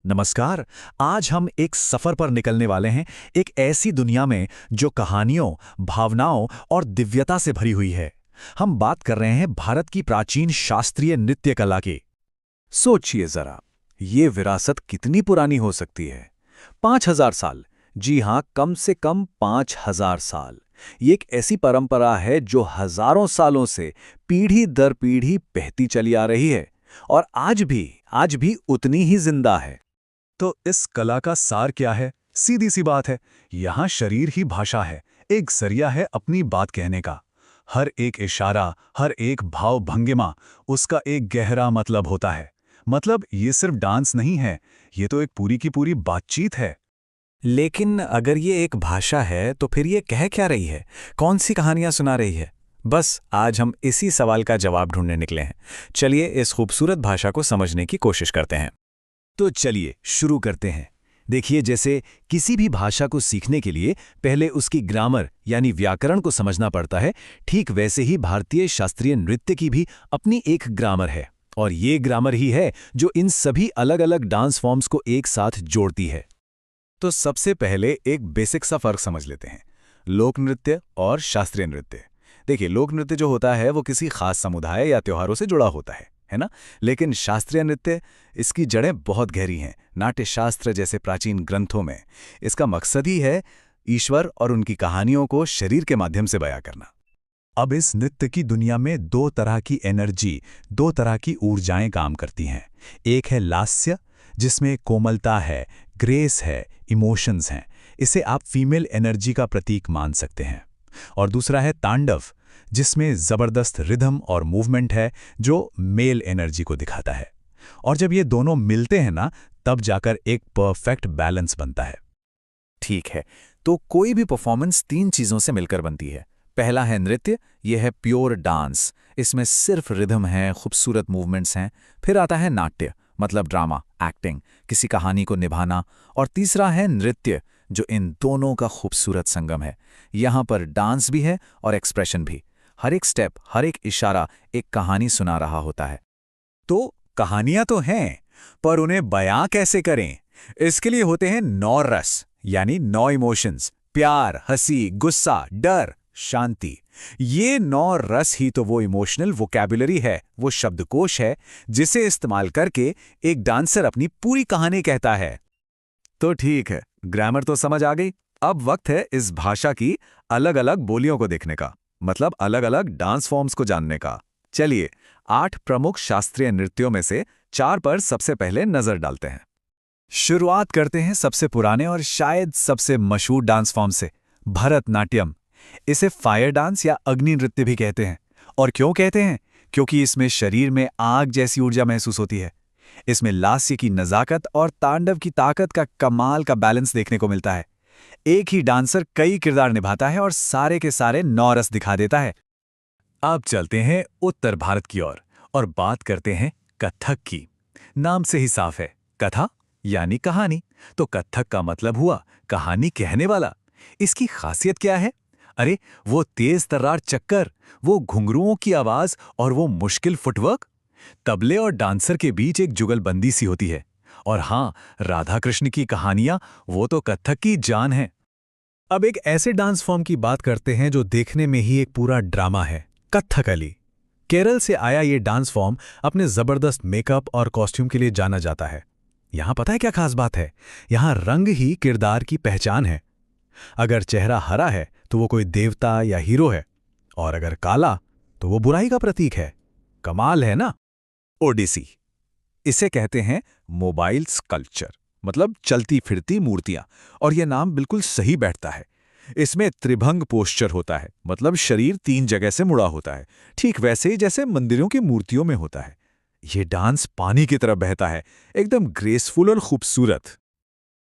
नमस्कार। आज हम एक सफर पर निकलने वाले हैं, एक ऐसी दुनिया में जो कहानियों, भावनाओं और दिव्यता से भरी हुई है। हम बात कर रहे हैं भारत की प्राचीन शास्त्रीय नृत्य कला की। सोचिए जरा, ये विरासत कितनी पुरानी हो सकती है। 5,000 साल। जी हाँ, कम से कम 5,000 साल। ये एक ऐसी परंपरा है जो हजारों सालों से पीढ़ी दर पीढ़ी बहती चली आ रही है और आज भी उतनी ही जिंदा है। तो इस कला का सार क्या है? सीधी सी बात है, यहाँ शरीर ही भाषा है, एक जरिया है अपनी बात कहने का। हर एक इशारा, हर एक भाव भंगिमा, उसका एक गहरा मतलब होता है। मतलब ये सिर्फ डांस नहीं है, ये तो एक पूरी की पूरी बातचीत है। लेकिन अगर ये एक भाषा है तो फिर ये कह क्या रही है? कौन सी कहानियां सुना रही है? बस आज हम इसी सवाल का जवाब ढूंढने निकले हैं। चलिए इस खूबसूरत भाषा को समझने की कोशिश करते हैं। तो चलिए शुरू करते हैं। देखिए, जैसे किसी भी भाषा को सीखने के लिए पहले उसकी ग्रामर यानी व्याकरण को समझना पड़ता है, ठीक वैसे ही भारतीय शास्त्रीय नृत्य की भी अपनी एक ग्रामर है। और ये ग्रामर ही है जो इन सभी अलग अलग डांस फॉर्म्स को एक साथ जोड़ती है। तो सबसे पहले एक बेसिक सा फर्क समझ लेते हैं, लोक नृत्य और शास्त्रीय नृत्य। देखिए, लोक नृत्य जो होता है वो किसी खास समुदाय या त्योहारों से जुड़ा होता है ना। लेकिन शास्त्रीय नृत्य, इसकी जड़ें बहुत गहरी हैं, नाट्य शास्त्र जैसे प्राचीन ग्रंथों में। इसका मकसद ही है ईश्वर और उनकी कहानियों को शरीर के माध्यम से बयां करना। अब इस नृत्य की दुनिया में दो तरह की एनर्जी, दो तरह की ऊर्जाएं काम करती हैं। एक है लास्य, जिसमें कोमलता है, ग्रेस है, इमोशंस हैं। इसे आप फीमेल एनर्जी का प्रतीक मान सकते हैं। और दूसरा है तांडव, जिसमें जबरदस्त रिदम और मूवमेंट है, जो मेल एनर्जी को दिखाता है। और जब ये दोनों मिलते हैं ना, तब जाकर एक परफेक्ट बैलेंस बनता है। ठीक है, तो कोई भी परफॉर्मेंस तीन चीजों से मिलकर बनती है। पहला है नृत्य, यह है प्योर डांस, इसमें सिर्फ रिदम है, खूबसूरत मूवमेंट्स हैं। फिर आता है नाट्य, मतलब ड्रामा, एक्टिंग, किसी कहानी को निभाना। और तीसरा है नृत्य, जो इन दोनों का खूबसूरत संगम है। यहाँ पर डांस भी है और एक्सप्रेशन भी। हर एक स्टेप, हर एक इशारा एक कहानी सुना रहा होता है। तो कहानियां तो हैं, पर उन्हें बयां कैसे करें? इसके लिए होते हैं 9 रस, यानी 9 इमोशंस। प्यार, हंसी, गुस्सा, डर, शांति। ये 9 रस ही तो वो इमोशनल वोकैबुलरी है, वो शब्दकोश है, जिसे इस्तेमाल करके एक डांसर अपनी पूरी कहानी कहता है। तो ठीक है, ग्रामर तो समझ आ गई। अब वक्त है इस भाषा की अलग अलग बोलियों को देखने का, मतलब अलग अलग डांस फॉर्म्स को जानने का। चलिए 8 प्रमुख शास्त्रीय नृत्यों में से 4 पर सबसे पहले नजर डालते हैं। शुरुआत करते हैं सबसे पुराने और शायद सबसे मशहूर डांस फॉर्म से, भरतनाट्यम। इसे फायर डांस या अग्नि नृत्य भी कहते हैं। और क्यों कहते हैं? क्योंकि इसमें शरीर में आग जैसी ऊर्जा महसूस होती है। इसमें लास्य की नजाकत और तांडव की ताकत का कमाल का बैलेंस देखने को मिलता है। एक ही डांसर कई किरदार निभाता है और सारे के सारे 9 रस दिखा देता है। अब चलते हैं उत्तर भारत की ओर और बात करते हैं कथक की। नाम से ही साफ है, कथा यानी कहानी। तो कथक का मतलब हुआ कहानी कहने वाला। इसकी खासियत क्या है? अरे वो तेज तर्रार चक्कर, वो घुंघरुओं की आवाज और वो मुश्किल फुटवर्क। तबले और डांसर के बीच एक जुगलबंदी सी होती है। और हाँ, राधा कृष्ण की कहानियां, वो तो कथक की जान है। अब एक ऐसे डांस फॉर्म की बात करते हैं जो देखने में ही एक पूरा ड्रामा है, कथकली। केरल से आया ये डांस फॉर्म अपने जबरदस्त मेकअप और कॉस्ट्यूम के लिए जाना जाता है। यहां पता है क्या खास बात है? यहां रंग ही किरदार की पहचान है। अगर चेहरा हरा है तो वो कोई देवता या हीरो है, और अगर काला तो वो बुराई का प्रतीक है। कमाल है ना? ओडिसी, इसे कहते हैं मोबाइल स्कल्पचर, मतलब चलती फिरती मूर्तियां। और यह नाम बिल्कुल सही बैठता है। इसमें त्रिभंग पोस्चर होता है, मतलब शरीर 3 जगह से मुड़ा होता है, ठीक वैसे ही जैसे मंदिरों की मूर्तियों में होता है। यह डांस पानी की तरह बहता है, एकदम ग्रेसफुल और खूबसूरत।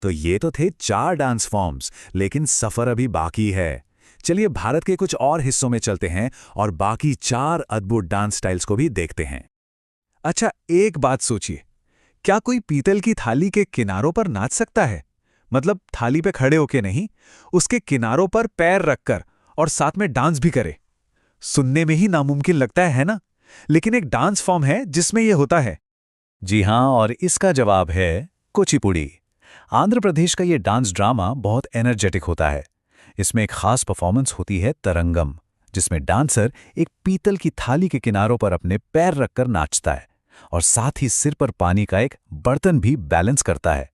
तो ये तो थे 4 डांस फॉर्म्स, लेकिन सफर अभी बाकी है। चलिए भारत के कुछ और हिस्सों में चलते हैं और बाकी 4 अद्भुत डांस स्टाइल्स को भी देखते हैं। अच्छा, एक बात सोचिए, क्या कोई पीतल की थाली के किनारों पर नाच सकता है? मतलब थाली पे खड़े होके नहीं, उसके किनारों पर पैर रखकर, और साथ में डांस भी करे। सुनने में ही नामुमकिन लगता है ना? लेकिन एक डांस फॉर्म है जिसमें यह होता है। जी हां, और इसका जवाब है कुचिपुड़ी। आंध्र प्रदेश का ये डांस ड्रामा बहुत एनर्जेटिक होता है। इसमें एक खास परफॉर्मेंस होती है तरंगम, जिसमें डांसर एक पीतल की थाली के किनारों पर अपने पैर रखकर नाचता है और साथ ही सिर पर पानी का एक बर्तन भी बैलेंस करता है।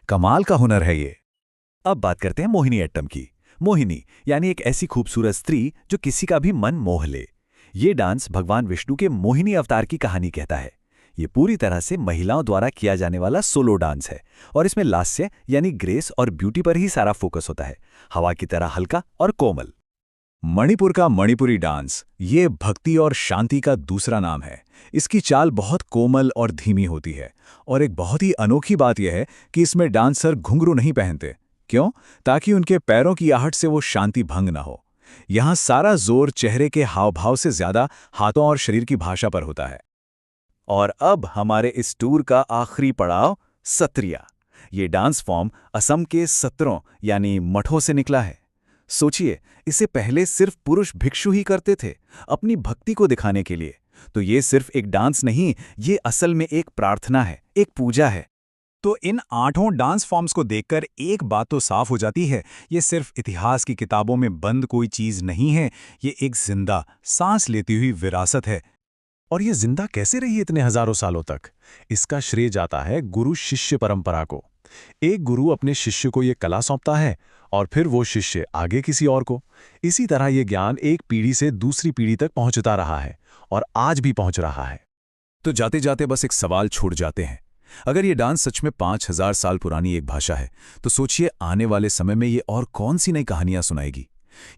कमाल का हुनर है ये। अब बात करते हैं मोहिनीअट्टम की। मोहिनी यानी एक ऐसी खूबसूरत स्त्री जो किसी का भी मन मोह ले। ये डांस भगवान विष्णु के मोहिनी अवतार की कहानी कहता है। ये पूरी तरह से महिलाओं द्वारा किया जाने वाला सोलो डांस है और इसमें लास्य यानी ग्रेस और ब्यूटी पर ही सारा फोकस होता है, हवा की तरह हल्का और कोमल। मणिपुर का मणिपुरी डांस ये भक्ति और शांति का दूसरा नाम है। इसकी चाल बहुत कोमल और धीमी होती है और एक बहुत ही अनोखी बात यह है कि इसमें डांसर घुंघरू नहीं पहनते। क्यों? ताकि उनके पैरों की आहट से वो शांति भंग ना हो। यहाँ सारा जोर चेहरे के हाव भाव से ज्यादा हाथों और शरीर की भाषा पर होता है। और अब हमारे इस टूर का आखिरी पड़ाव सत्रिया। ये डांस फॉर्म असम के सत्रों यानी मठों से निकला है। सोचिए, इसे पहले सिर्फ पुरुष भिक्षु ही करते थे अपनी भक्ति को दिखाने के लिए। तो ये सिर्फ एक डांस नहीं, ये असल में एक प्रार्थना है, एक पूजा है। तो इन 8 डांस फॉर्म्स को देखकर एक बात तो साफ हो जाती है, ये सिर्फ इतिहास की किताबों में बंद कोई चीज नहीं है, ये एक जिंदा सांस लेती हुई विरासत है। और ये जिंदा कैसे रही इतने हजारों सालों तक? इसका श्रेय जाता है गुरु शिष्य परंपरा को। एक गुरु अपने शिष्य को ये कला सौंपता है और फिर वो शिष्य आगे किसी और को। इसी तरह ये ज्ञान एक पीढ़ी से दूसरी पीढ़ी तक पहुंचता रहा है और आज भी पहुंच रहा है। तो जाते जाते बस एक सवाल छोड़ जाते हैं। अगर ये डांस सच में 5000 साल पुरानी एक भाषा है, तो सोचिए आने वाले समय में ये और कौन सी नई कहानियां सुनाएगी।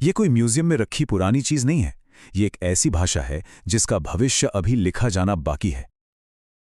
ये कोई म्यूजियम में रखी पुरानी चीज नहीं है, ये एक ऐसी भाषा है जिसका भविष्य अभी लिखा जाना बाकी है।